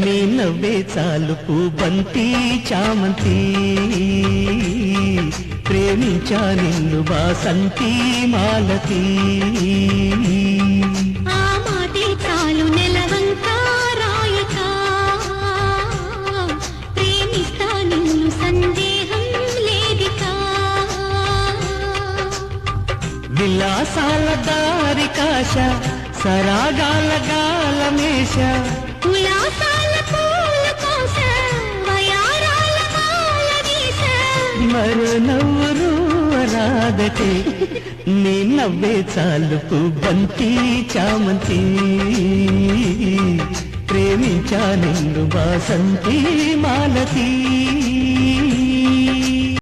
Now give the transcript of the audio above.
నీ నవ్వే చాలు పూబంతి చామంతి ప్రేమించా నిన్ను వాసంతి మాలతి ఆ మాటే చాలు నెలవంక రాయక ప్రేమిస్తా నిన్ను సందేహం లేదికా విలాసాల దారికాశ సరాగాల గాలమేష ఉల్లాసాల పూల కోస వయారాల మాలగీస మరో నవ్వురు రాదటే నీ నవ్వే చాలు పూబంతి చామంతి ప్రేమించా నిన్ను వాసంతి మాలతి